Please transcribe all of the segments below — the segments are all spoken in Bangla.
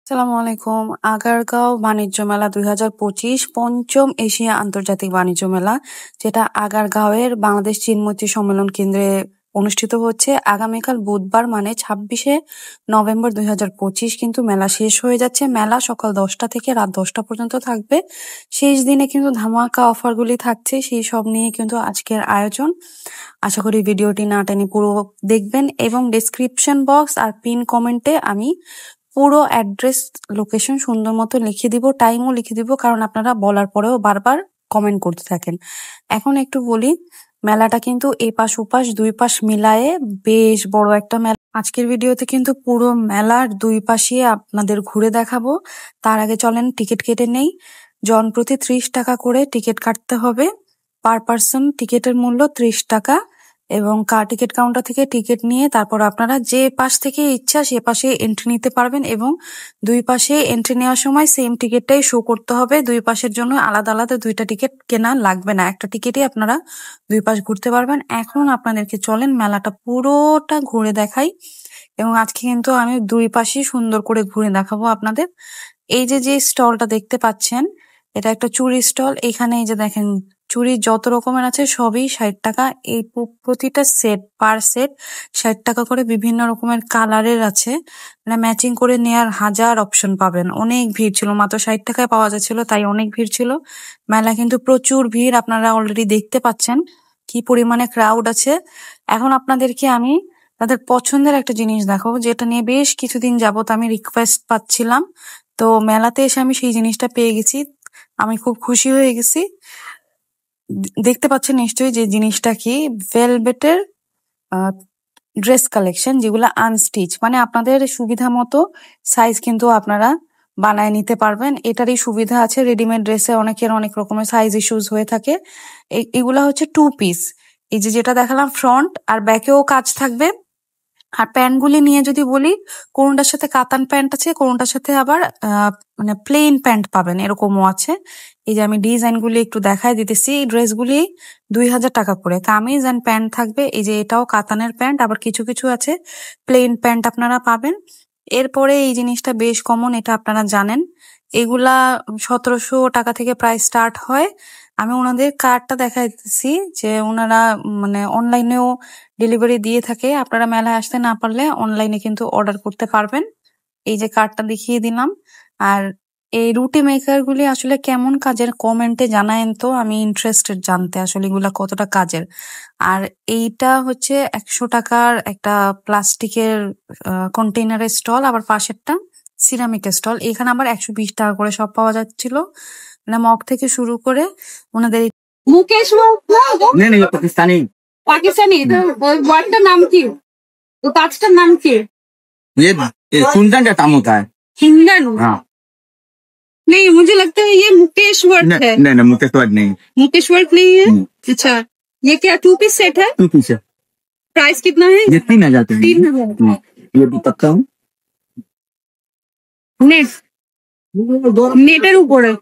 আসসালামু আলাইকুম। আগারগাঁও বাণিজ্য মেলা 2025 পঞ্চম এশিয়া আন্তর্জাতিক বাণিজ্য মেলা, যেটা আগারগাঁওয়ের বাংলাদেশ চীনমৈত্রী সম্মেলন কেন্দ্রে অনুষ্ঠিত হচ্ছে। আগামীকাল বুধবার মানে 26শে নভেম্বর 2025 কিন্তু মেলা শেষ হয়ে যাচ্ছে। মেলা সকাল 10টা থেকে রাত 10টা পর্যন্ত থাকবে। শেষ দিনে কিন্তু ধামাকা অফারগুলি থাকছে, সেই সব নিয়ে কিন্তু আজকের আয়োজন। আশা করি ভিডিওটি না টেনে পুরো দেখবেন এবং ডেসক্রিপশন বক্স আর পিন কমেন্টে আমি পুরো অ্যাড্রেস লোকেশন সুন্দর মতো লিখে দিব, টাইমও লিখে দিব, কারণ আপনারা বলার পরেও বারবার কমেন্ট করতে থাকেন। এখন একটু বলি, মেলাটা কিন্তু এই পাশ ওপাশ দুই পাশ মিলায়ে বেশ বড় একটা মেলা। আজকের ভিডিওতে কিন্তু পুরো মেলার দুই পাশে আপনাদের ঘুরে দেখাবো। তার আগে চলেন টিকিট কেটে নেই। জন প্রতি 30 টাকা করে টিকিট কাটতে হবে। পার পার্সন টিকিটের মূল্য 30 টাকা এবং টিকিট কাউন্টার থেকে টিকিট নিয়ে তারপর আপনারা যে পাশ থেকে ইচ্ছা সে পাশে এন্ট্রি নিতে পারবেন এবং দুই পাশে এন্ট্রি নেওয়ার সময় সেম টিকিটটাই শো করতে হবে। দুই পাশের জন্য আলাদা আলাদা দুইটা টিকিট কেনা লাগবে না, একটা টিকিটে আপনারা দুই পাশ ঘুরতে পারবেন। এখন আপনাদেরকে চলেন মেলাটা পুরোটা ঘুরে দেখাই এবং আজকে কিন্তু আমি দুই পাশেই সুন্দর করে ঘুরে দেখাবো আপনাদের। এই যে স্টলটা দেখতে পাচ্ছেন, এটা একটা চুড়ি স্টল। এখানে এই যে দেখেন, চুড়ি যত রকমের আছে সবই 60 টাকা। এই প্রতিটা সেট, পার সেট 60 টাকা করে। বিভিন্ন রকমের কালারের আছে, মানে ম্যাচিং করে নেয়ার হাজার অপশন পাবেন। অনেক ভিড় ছিল, মাত্র 60 টাকায় পাওয়া যাচ্ছিল, তাই অনেক ভিড় ছিল। মেলা কিন্তু প্রচুর ভিড়, আপনারা অলরেডি দেখতে পাচ্ছেন কি পরিমাণে ক্রাউড আছে। এখন আপনাদেরকে আমি তাদের পছন্দের একটা জিনিস দেখাবো, যেটা নিয়ে বেশ কিছুদিন যাবত আমি রিকোয়েস্ট পাচ্ছিলাম। তো মেলাতে এসে আমি সেই জিনিসটা পেয়ে গেছি, আমি খুব খুশি হয়ে গেছি। দেখতে পাচ্ছেন নিশ্চয়ই যে জিনিসটা কি, ভেলভেটের ড্রেস কালেকশন, যেগুলো আনস্টিচ, মানে আপনাদের সুবিধা মতো সাইজ কিন্তু আপনারা বানায় নিতে পারবেন। এটারই সুবিধা আছে। রেডিমেড ড্রেসে অনেকের অনেক রকমের সাইজ ইস্যুস হয়ে থাকে। এগুলা হচ্ছে 2 পিস। এই যেটা দেখালাম ফ্রন্ট আর ব্যাকেও কাজ থাকবে। আর প্যান্টগুলি নিয়ে যদি বলি, কোনটার সাথে কাতান প্যান্ট আছে, কোনটার সাথে আবার মানে প্লেন প্যান্ট পাবেন, এরকমও আছে। এই যে আমি ডিজাইনগুলি একটু দেখাই দিতেছি। এই ড্রেসগুলি 2000 টাকা করে, কামিজ অ্যান্ড প্যান্ট থাকবে। এই যে এটাও কাতানের প্যান্ট, আবার কিছু কিছু আছে প্লেন প্যান্ট আপনারা পাবেন। এরপরে এই জিনিসটা বেশ কমন, এটা আপনারা জানেন। এগুলা 1700 টাকা থেকে প্রাইস স্টার্ট হয়। আমি ওনাদের কার্ডটা দেখাইতেছি যে ওনারা মানে অনলাইনেও ডেলিভারি দিয়ে থাকে। আপনারা মেলায় আসতে না পারলে অনলাইনে কিন্তু অর্ডার করতে পারবেন। এই যে কার্ডটা দেখিয়ে দিলাম। আর এই রুটি মেকার গুলি আসলে কেমন কাজের কমেন্টে জানায়েন তো, আমি ইন্টারেস্টেড জানতে আসলে এগুলা কতটা কাজের। আর এইটা হচ্ছে 100 টাকার একটা প্লাস্টিকের কন্টেইনারের স্টল, আবার পাশেরটা সিরামিকের স্টল। এখানে আবার 120 টাকা করে সব পাওয়া যাচ্ছিল, মানে মগ থেকে শুরু করে ওনাদের। मुकेश नहीं नहीं पाकिस्तानी पाकिस्तानी तो वर्ड का नाम की तो काच का नाम की ये कुंदन का काम होता है। हिंदन। हाँ नहीं, मुझे लगता है ये मुकेश वर्ड है। नहीं नहीं मुकेश वर्ड नहीं, मुकेश वर्ड नहीं है। अच्छा, ये क्या 2 पीस सेट है? 2 पीस है। प्राइस कितना है? ये 3000 का है। 3000। ये भी पक्का हूँ नेट नेटेर ऊपर है।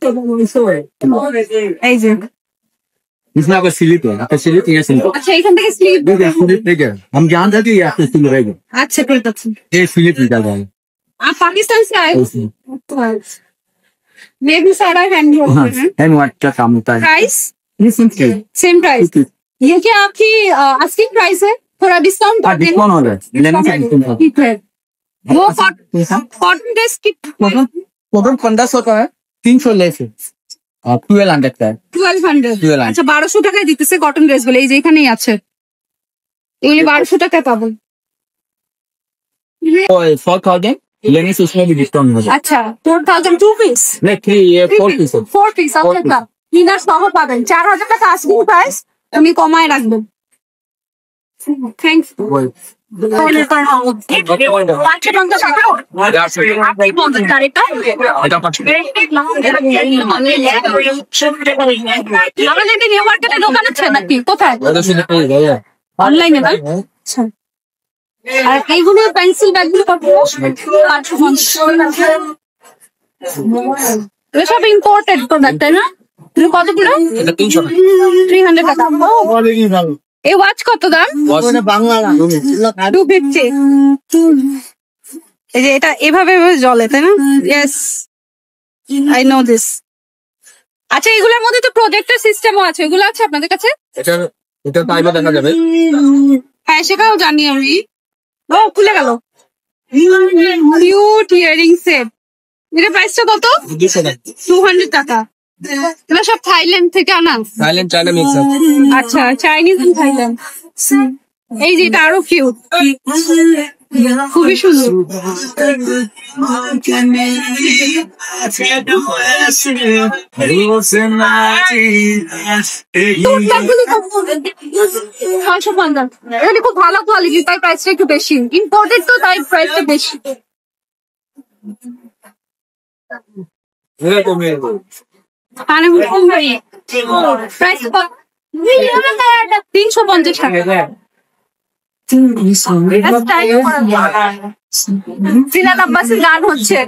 এই যে इसमें आपका स्लिप है, आपका स्लिप ये स्लिप। আচ্ছা, এখান থেকে স্লিপ। स्लिप लेके हम जान जाते हैं, आपका स्लिप रहेगा। अच्छा, ঠিক আছে। ये स्लिप निकाल जाएगा। आप पाकिस्तान से आए हो? ये भी सारा हैंडवर्क है। हैंडवर्क का काम होता है। प्राइस ये सिंपल सेम प्राइस। ये क्या आपकी आस्किंग प्राइस है? थोड़ा डिस्काउंट कर देना। डिस्काउंट हो रहा है, लेने से डिस्काउंट। ठीक है। वो कॉटन ड्रेस की कॉटन 1500 का है, 300 लेस है। 1200 का है। 1200। আচ্ছা, 1200 টাকায় দিতেছে কটন ড্রেস বলে। এই যে এখানেই আছে, এগুলি 1200 টাকায় পাবেন। 4000 लेने से उसमें भी डिस्काउंट हो जाएगा। আচ্ছা, 4000 2 পিস। नहीं 3 ये 4 पीस है। 4 পিস। আচ্ছা, কিনার সহ পাবেন। 4000 টাকা আস্কিং প্রাইস, আমি কমায় রাখবো। থ্যাঙ্কস। আমাদের নিউ মার্কেটে দোকান আছে নাকি? কোথায়? অনলাইনে না? আচ্ছা। আর এইগুলো পেন্সিল ব্যাগগুলো কত? 850। সব ইম্পোর্টেড প্রোডাক্ট, তাই না? কতগুলো? 300 টাকা। এই ওয়াচ কত দাম? বাংলা 250। এই যে এটা এভাবে এভাবে জ্বলে, তাই না? Yes, I know this. আচ্ছা, এগুলোর মধ্যে তো প্রজেক্টর সিস্টেমও আছে, এগুলো আছে আপনাদের কাছে? এটা টাইমে দেখা যাবে। হ্যাঁ, সেটাও জানি আমি। ও, খুলে গেল। Cute earring set. এটা প্রাইসটা কত? 200 টাকা। এগুলো সব থাইল্যান্ড থেকে আনা? থাইল্যান্ড চায়না মিক্স আছে। আচ্ছা, চাইনিজ এন্ড থাইল্যান্ড। এই যে এটা আরো কিউট, খুবই সুন্দর। এটা খুব ভালো কোয়ালিটি, তাই প্রাইসটা একটু বেশি। ইম্পোর্টেড তো, তাই প্রাইসটা বেশি। প্রাইস 350 টাকা। জিনাত আব্বাসের গান হচ্ছে।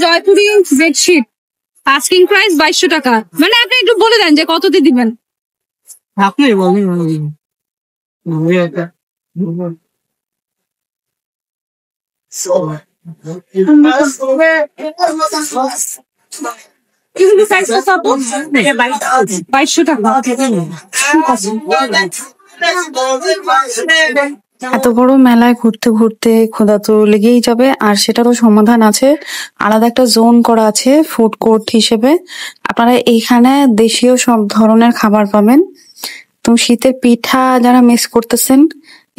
জয়পুরি বেডশিট, আস্কিং প্রাইস 2200 টাকা। মানে আপনি একটু বলে দেন যে কততে দিবেন। আপনি বলেন। এগুলো প্রাইসটা কত? 2200 টাকা। এত বড় মেলায় ঘুরতে ঘুরতে ক্ষুধা তো লেগেই যাবে, আর সেটা তো সমাধান আছে। আলাদা একটা জোন করা আছে ফুড কোর্ট হিসেবে। আপনারা এইখানে দেশীয় সব ধরনের খাবার পাবেন। তো শীতের পিঠা যারা মিস করতেছেন,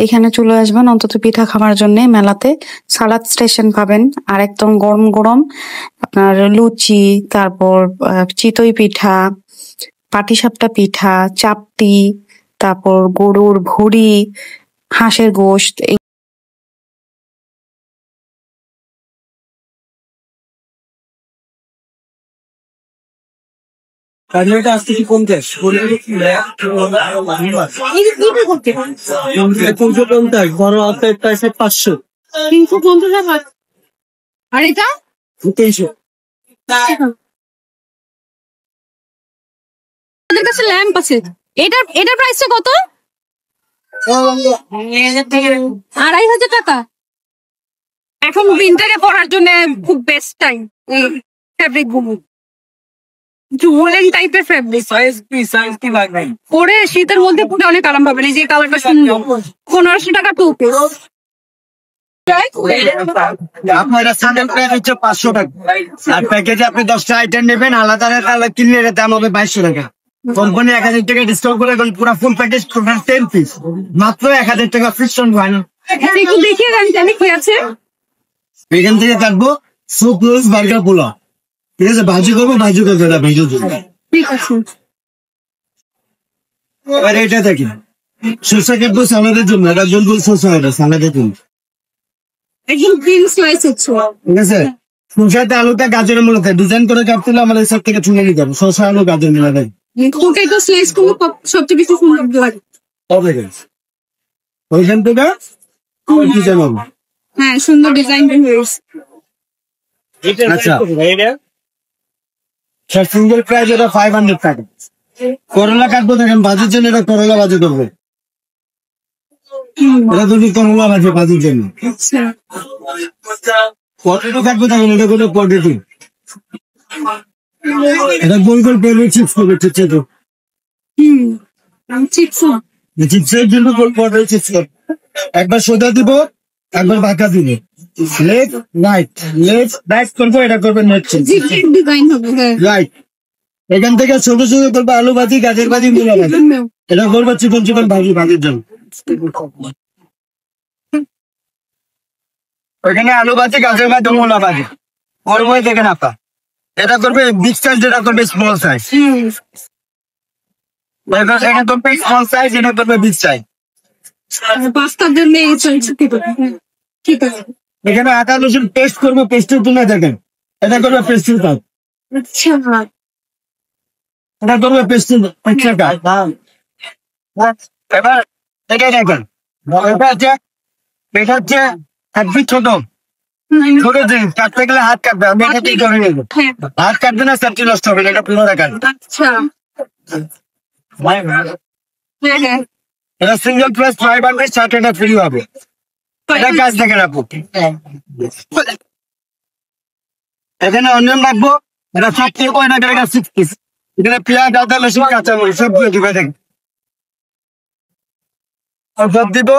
এখানে চলে আসবেন অন্তত পিঠা খাওয়ার জন্য। মেলাতে সালাদ স্টেশন পাবেন, আর একদম গরম গরম আপনার লুচি, তারপর চিতই পিঠা, পাটিসাপটা পিঠা, চাপটি, তারপর গরুর ভুড়ি, হাঁসের গোশত। কাজটা আসতে কি কমতে আসছে? 350, বড় হাতের প্রাইস 500। 350 টাকা। আর এটা 300। আমাদের কাছে ল্যাম্প আছে। এটার প্রাইসটা কত? 2500 টাকা। এখন উইন্টারে পরার জন্য খুব বেস্ট টাইম এই ফেব্রিক গুলো। উলেন টাইপের ফেব্রিক। সাইজ কি লাগবে? পরে শীতের মধ্যে পুরো অনেক আরাম পাবেন। এই যে কালারটা সুন্দর। 1500 টাকা টু পিস। আপনার স্যান্ডেল প্রাইস হচ্ছে 500 টাকা, আর প্যাকেজে আপনি 10টা আইটেম নেবেন, আলাদা আলাদা কিনলে এর দাম হবে 2200 টাকা। কোম্পানি 1000 টাকা ডিসকাউন্ট করে এখন পুরো ফুল প্যাকেজ টোটাল 10 পিস মাত্র 1000 টাকা ফিকশন হয় না। একটু দেখিয়ে দেন জানি কি আছে। এখান থেকে কাটবো সুপ রোজ বার্গার পোলাও, ঠিক আছে? ভাজি করবো, ভাজি করবো না ভেজে দেবো। ঠিক আছে। এবার এটা দেখি শসা কাটবো সালাদের জন্য, এটা গোল শসা, এটা সালাদের জন্য, একদম গ্রিন স্লাইস হচ্ছে। ঠিক আছে? শসাতে আলুটা গাজরের মূলত ডিজাইন করে কাটতে হলে আমাদের সব থেকে চুনে নিতে হবে। শসা আলু গাজর মিলা দেয় পোটেটো স্লাইস গুলো সবচেয়ে বেশি সুন্দর লাগে। ওইখান থেকে ডিজাইন হবে। হ্যাঁ, সুন্দর ডিজাইন হয়েছে। আচ্ছা, সিঙ্গেল প্রাইস এটা 500 টাকা। করলা কাটবো দেখেন ভাজির জন্য, এটা করলা ভাজি করবে, এটা দুটি করলা ভাজি ভাজির জন্য। পটেটো কাটবো দেখেন, এটা কোনো পটেটো, এটা গোল গোল পেলে চিপস করবে, ঠিক আছে? চিপসের জন্য গোল পটেটো চিপস করবে। একবার সোজা দিব, একবার বাঁকা দিব, লেফট রাইট করবো, এটা করবে নেট ডিজাইন হবে। রাইট। এখান থেকে ছোট ছোট করবো আলু ভাজি, গাজর ভাজি, মূলা ভাজি, এটা করবো চিকন চিকন ভাজি ভাজির জন্য। ওইখানে আলু ভাজি, গাজর ভাজি, মূলা ভাজি করবো। দেখেন আপা, এটা করবে বিগ সাইজ, যেটা করবে স্মল সাইজ। এটা করবে স্মল সাইজ, এটা করবে বিগ সাইজ। পাস্তার জন্য ঠিক আছে। এখানে আদা রসুন পেস্ট করবো, পেস্টের জন্য দেখেন এটা করবে পেস্টের কাজ। আচ্ছা, এটা করবে পেস্টের কাজ। এবার এটা দেখেন এটা হচ্ছে একদম ছোট ছোট জিনিস, কাটতে গেলে হাত কাটবে, আমি এটা দিয়ে ধরে নেবো, হাত কাটবে না সবচেয়ে নষ্ট হবে না, এটা 15 টাকা। আচ্ছা হ্যাঁ এটা সিঙ্গেল প্লাস 500, 60 টাকা ফ্রি হবে। এটা কাজ দেখে রাখবো, এখানে অনিয়ন রাখবো, এটা 5 থেকে 5 টাকা, এটা 6 পিস। এখানে পেঁয়াজ, আদা, রসুন, কাঁচা মরিচ সব দিয়ে দিবে, দেখেন সব দিব।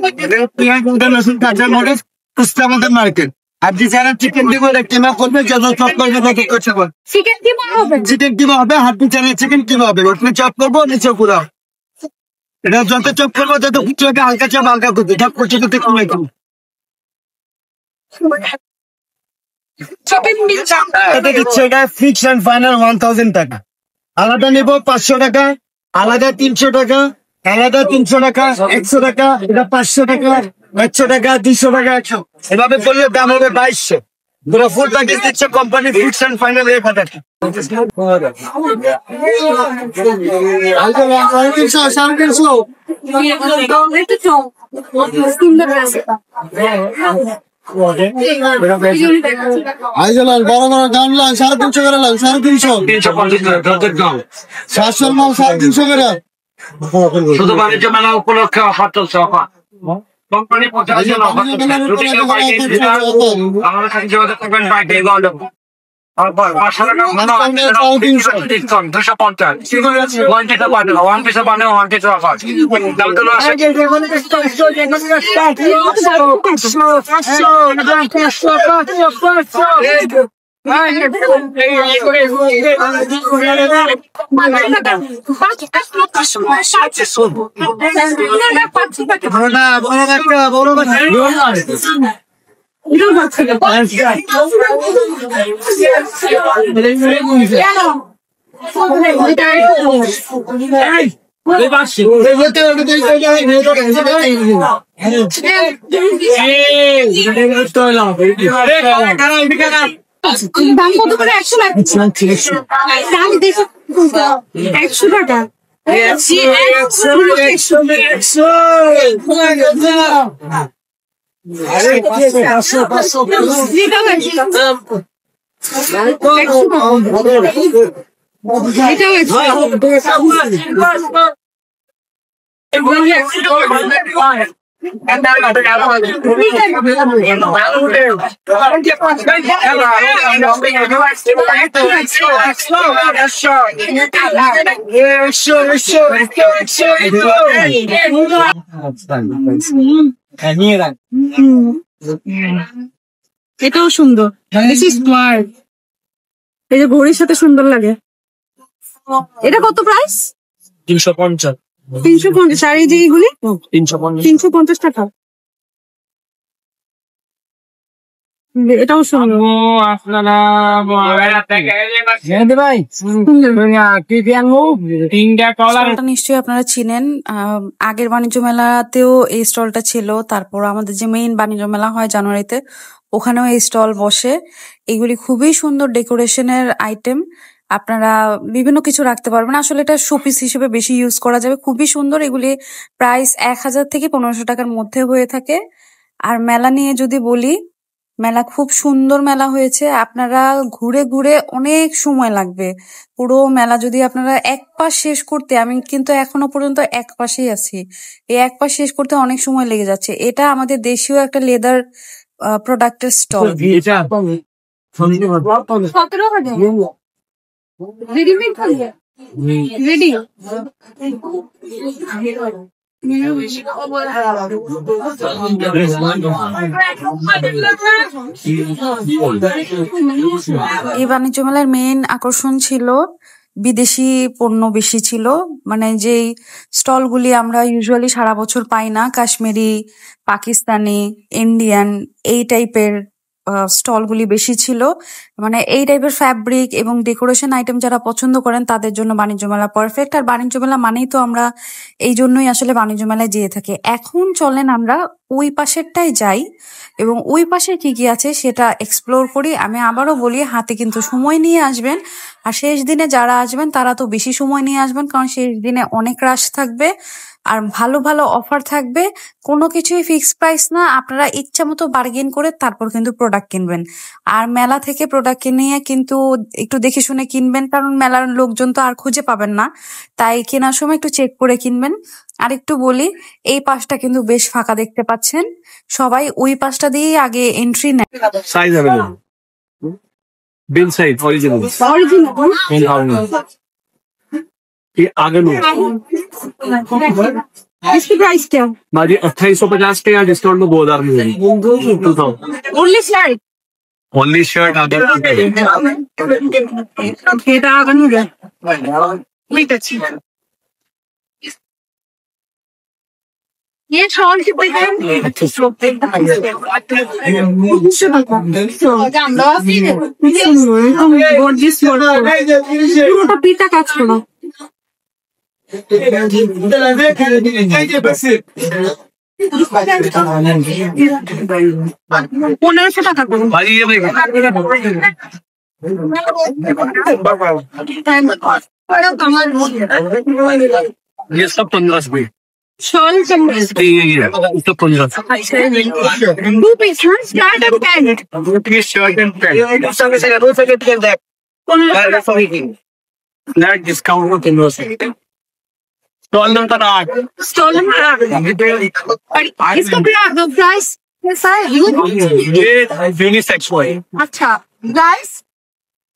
এখানে পেঁয়াজ, আদা, রসুন, কাঁচা মরিচ খুচরা আমাদের মার্কেট। আর যে যারা চিকেন দিব এটা কিমা করবে, যত চপ করবে তত করছে, চিকেন কি হবে? চিকেন কিমা হবে, হাত বিচারে চিকেন কিমা হবে, ওখানে চপ করবো, নিচে পুরা। এটা যত চপ করবো তত কুচুকে হালকা চপ হালকা করবে, সব কুচি করতে কমে কমে। চিকেন মিল এটা দিচ্ছে, এটা ফিক্স এন্ড ফাইনাল 1000 টাকা। আলাদা নেবো 500 টাকা, আলাদা 300 টাকা, আলাদা 300 টাকা, 100 টাকা, এটা 500 টাকা, 100 টাকা, 200 টাকা, 100, এভাবে করলে দাম হবে 2200। পুরো ফুল প্যাকেজ দিচ্ছে কোম্পানি, ফিক্স এন্ড ফাইনাল 1000 টাকা। আইজলাল বড় বড় গান লাগ 350 করে লাগ 350 700 মাল 350 করে শুধু বাণিজ্য মেলা উপলক্ষে অফার চলছে, অফার কোম্পানি 50 অফার চলছে। যদি কেউ বাইক আমাদের সাথে যোগাযোগ করবেন, বাইক দিয়ে গেল আর 500 টাকা ডিসকাউন্ট 250 ওয়ান পিসে বানানো, ওয়ান পিসে বানানো, ওয়ান পিসে অফার দাম তো আছে। দাম কত করে? 100 টাকা। 100 টাকা। এটাও সুন্দর, এই যে ঘড়ির সাথে সুন্দর লাগে। এটা কত প্রাইস? 350। 350। আর এই যে এইগুলি 350 টাকা। এটাও সুন্দর। স্টলটা নিশ্চয়ই আপনারা চিনেন, আগের বাণিজ্য মেলাতেও এই স্টলটা ছিল, তারপর আমাদের যে মেইন বাণিজ্য মেলা হয় জানুয়ারিতে, ওখানেও এই স্টল বসে। এগুলি খুবই সুন্দর ডেকোরেশনের আইটেম, আপনারা বিভিন্ন কিছু রাখতে পারবেন, আসলে এটা শোপিস হিসেবে বেশি ইউজ করা যাবে। খুবই সুন্দর, এগুলি প্রাইস 1000 থেকে 1500 টাকার মধ্যে হয়ে থাকে। আর মেলা নিয়ে যদি বলি, মেলা খুব সুন্দর মেলা হয়েছে, আপনারা ঘুরে ঘুরে অনেক সময় লাগবে। পুরো মেলা যদি আপনারা এক পাশ শেষ করতে, আমি কিন্তু এখনো পর্যন্ত এক পাশেই আছি, এই এক পাশ শেষ করতে অনেক সময় লেগে যাচ্ছে। এটা আমাদের দেশীয় একটা লেদার প্রোডাক্টের স্টল। 17 টাকা। Readymade ready. এই বাণিজ্য মেলার মেইন আকর্ষণ ছিল বিদেশি পণ্য বেশি ছিল, মানে যেই স্টলগুলি আমরা ইউজুয়ালি সারা বছর পাই না, কাশ্মীরি, পাকিস্তানি, ইন্ডিয়ান এই টাইপের স্টলগুলি বেশি ছিল। মানে এই টাইপের ফ্যাব্রিক এবং ডেকোরেশন আইটেম যারা পছন্দ করেন তাদের জন্য বাণিজ্য মেলা পারফেক্ট। আর বাণিজ্য মেলা মানেই তো আমরা এই জন্যই আসলে বাণিজ্য মেলায় যেয়ে থাকি। এখন চলেন আমরা ওই পাশেরটাই যাই এবং ওই পাশে কি কি আছে সেটা এক্সপ্লোর করি। আমি আবারও বলি, হাতে কিন্তু সময় নিয়ে আসবেন। আর শেষ দিনে যারা আসবেন তারা তো বেশি সময় নিয়ে আসবেন, কারণ শেষ দিনে অনেক রাশ থাকবে আর ভালো ভালো অফার থাকবে। কোনো কিছুই ফিক্সড প্রাইস না, আপনারা ইচ্ছা মতো বার্গেন করে তারপর কিন্তু প্রোডাক্ট কিনবেন। আর মেলা থেকে প্রোডাক্ট কিনে কিন্তু একটু দেখে শুনে কিনবেন, কারণ মেলার লোকজন তো আর খুঁজে পাবেন না, তাই কেনার সময় একটু চেক করে কিনবেন। আর একটু বলি, এই পাশটা কিন্তু বেশ ফাঁকা দেখতে পাচ্ছেন, সবাই ওই পাশটা দিয়ে আগে এন্ট্রি নেয়। সাইজ अवेलेबल बिन साइज ओरिजिनल ये आगे में इसकी प्राइस क्या? हमारी 2850 के यहाँ डिस्काउंट में 2000 में मिलेगी 2000 ओनली शर्ट ओनली शर्ट आगे এটা আগানো যায় ঠিক আছে। ये शॉल की পুরোটা পিতা কাজ করো। 1500 টাকা করুন भाई ये देखिए ये सब 1500 में शॉल ये सब 1500 two piece start and pant shirt and pant net discount में 1500 स्टॉल नंबर 8 स्टॉल नंबर और इसका प्राइस कैसा है? ये यूनिसेक्स है। अच्छा प्राइस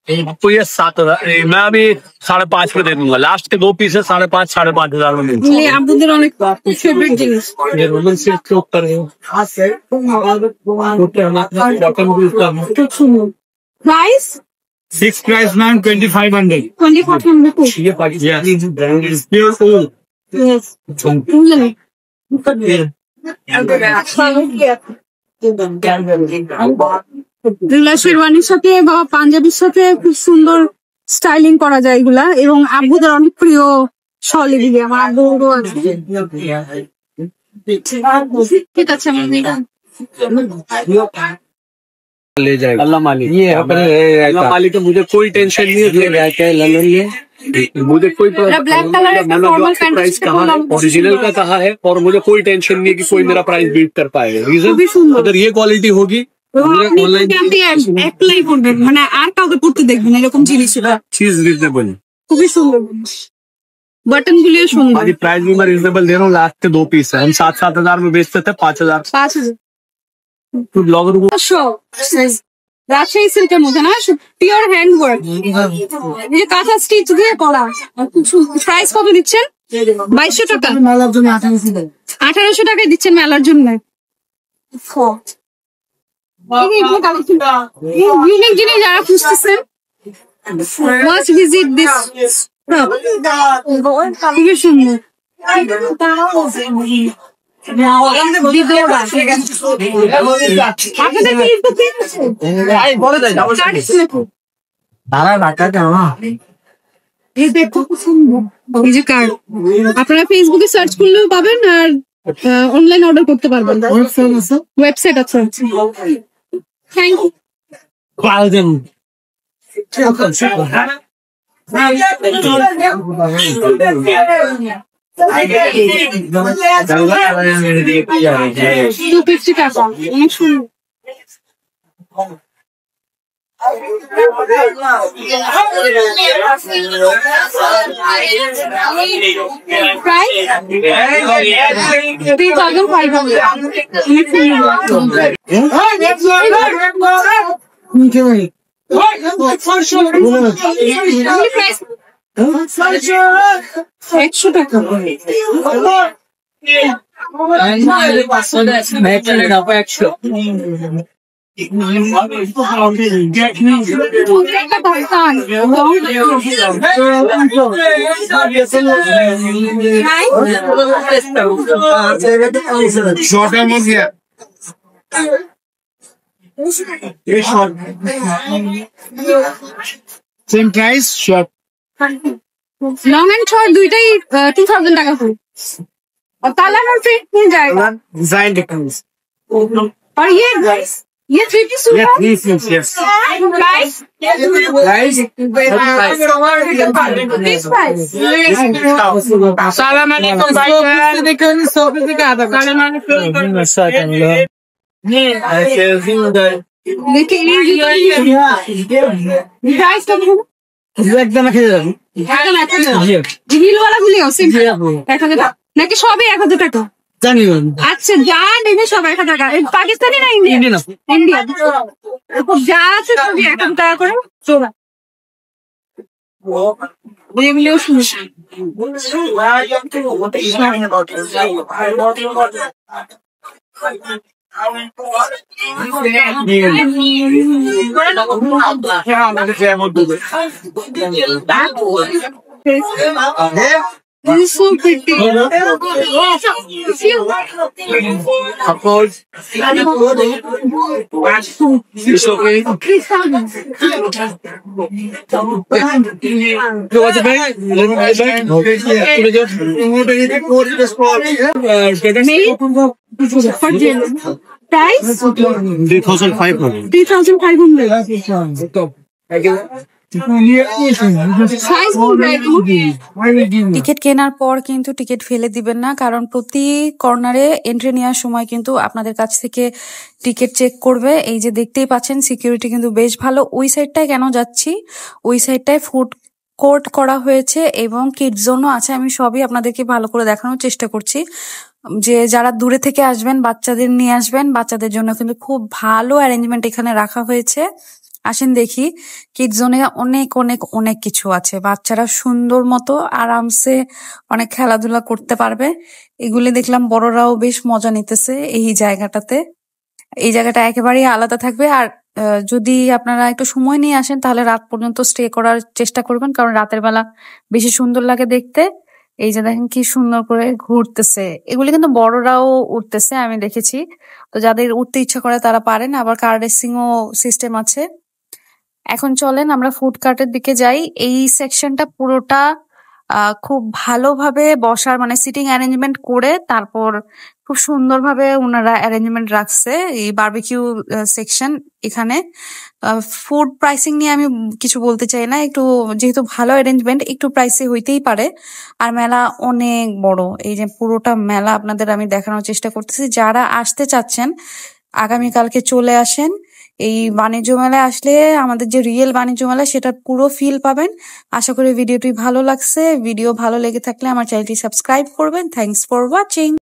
आपको ये 7000 मैं अभी 5.5 पे दे दूंगा। लास्ट के 2 पीस है 5.5 5,500 में मिलेंगे। ये আপনাদের অনেক ফেভারিট জিনিস। ये रोलन से चोक कर रहे हो प्राइस फिक्स प्राइस मैम 2500 2500 ये पाकिस्तानी ब्रांड इज प्योर ओल यस শেরওয়ানির সাথে বা পাঞ্জাবির সাথে খুব সুন্দর স্টাইলিং করা যায় এগুলা, এবং আব্বুদের অনেক প্রিয় শল এদিকে আমার আব্বুরও আছে। ঠিক আছে ले जाएगा अल्लाह मालिक ये अल्लाह मालिक का मुझे कोई टेंशन नहीं है। मुझे कोई ब्लैक कलर नॉर्मल प्राइस कहाँ है, ओरिजिनल का कहाँ है, और मुझे कोई टेंशन नहीं है कि कोई मेरा प्राइस बीट कर पाएगा। रीजन अगर ये क्वालिटी होगी অ্যাপ্লাই করবেন, মানে আর কাউকে পড়তে দেখবেন এরকম জিনিস। चीज रिजनेबल খুবই সুন্দর, बटन गुलियो सुंदर। बाकी प्राइस भी मैं रिजनेबल दे रहा हूँ। लास्ट के 2 पीस है, हम 7,000 में बेचते थे 5,000 5000 तो ब्लॉगर को রাজশাহী সিল্কের মধ্যে না, পিওর হ্যান্ড ওয়ার্ক, এই কাঁথা স্টিচ দিয়ে করা। প্রাইস কত দিচ্ছেন? 2200 টাকা। 1800 টাকায় দিচ্ছেন মেলার জন্য। ইউনিক জিনিস যারা খুঁজতেছেন মাস্ট ভিজিট দিস শপ। খুবই সুন্দর। আপনাদের ফেসবুক পেজ আছে? আপনারা ফেসবুকে সার্চ করলেও পাবেন, আর অনলাইন অর্ডার করতে পারবেন। ওয়েবসাইট আছে। Thank you. $250 টাকা, অনেক সুন্দর। $100 টাকা। Same price short long and short দুইটাই 2000 টাকা করে और कलर और फिट मिल जाएगा डिजाइन डिफरेंस और ये 3 पीस सूट है यस प्राइस प्राइस अस्सलाम वालेकुम भाई देखो सब दिखा दो देखिए प्राइस कम है একদম খেয়ে যাবেন হিল वाला গুলিও সেম 1000 টাকা নাকি সবই 1000 টাকা জানি আচ্ছা যা নেবে সব 1000 টাকা এই পাকিস্তানি না ইন্ডিয়ান ইন্ডিয়ান যা আছে সবই 1000 টাকা করে চোরা এগুলিও শুনছি This is so pretty. Price? 3500 Size ticket কেনার পর কিন্তু টিকিট ফেলে দিবেন না, কারণ প্রতি কর্নারে এন্ট্রি নেওয়ার সময় কিন্তু আপনাদের কাছ থেকে টিকিট চেক করবে। এই যে দেখতেই পাচ্ছেন সিকিউরিটি কিন্তু বেশ ভালো। ওই সাইডটায় কেন যাচ্ছি, ওই সাইডটায় ফুড কোর্ট করা হয়েছে এবং কিডস জোনও আছে। আমি সবই আপনাদেরকে ভালো করে দেখানোর চেষ্টা করছি, যে যারা দূরে থেকে আসবেন বাচ্চাদের নিয়ে আসবেন, বাচ্চাদের জন্য কিন্তু খুব ভালো অ্যারেঞ্জমেন্ট এখানে রাখা হয়েছে। আসেন দেখি, কিডস জোনে অনেক অনেক অনেক কিছু আছে, বাচ্চারা সুন্দর মতো আরামসে অনেক খেলাধুলা করতে পারবে। এগুলি দেখলাম বড়রাও বেশ মজা নিতেছে এই জায়গাটাতে। এই জায়গাটা একেবারেই আলাদা থাকবে। আর যদি আপনারা একটু সময় নিয়ে আসেন তাহলে রাত পর্যন্ত স্টে করার চেষ্টা করবেন, কারণ রাতের বেলা বেশি সুন্দর লাগে দেখতে। এই যে দেখেন কি সুন্দর করে ঘুরতেছে, এগুলি কিন্তু বড়রাও উঠতেছে আমি দেখেছি। তো যাদের উঠতে ইচ্ছা করে তারা পারেন, আবার কার রেসিংও সিস্টেম আছে। এখন চলেন আমরা ফুড কার্টের দিকে যাই। এই সেকশনটা পুরোটা খুব ভালোভাবে বসার মানে সিটিং অ্যারেঞ্জমেন্ট করে তারপর খুব সুন্দরভাবে ওনারা অ্যারেঞ্জমেন্ট রাখছে। এই বারবিকিউ সেকশন, এখানে ফুড প্রাইসিং নিয়ে আমি কিছু বলতে চাই না, একটু যেহেতু ভালো অ্যারেঞ্জমেন্ট একটু প্রাইসে হইতেই পারে। আর মেলা অনেক বড়, এই যে পুরোটা মেলা আপনাদের আমি দেখানোর চেষ্টা করতেছি। যারা আসতে চাচ্ছেন আগামীকালকে চলে আসেন। এই বাণিজ্য মেলায় আসলে আমাদের যে রিয়েল বাণিজ্য মেলা সেটার পুরো ফিল পাবেন। আশা করি ভিডিওটি ভালো লাগছে। ভিডিও ভালো লেগে থাকলে আমার চ্যানেলটি সাবস্ক্রাইব করবেন। Thanks for watching.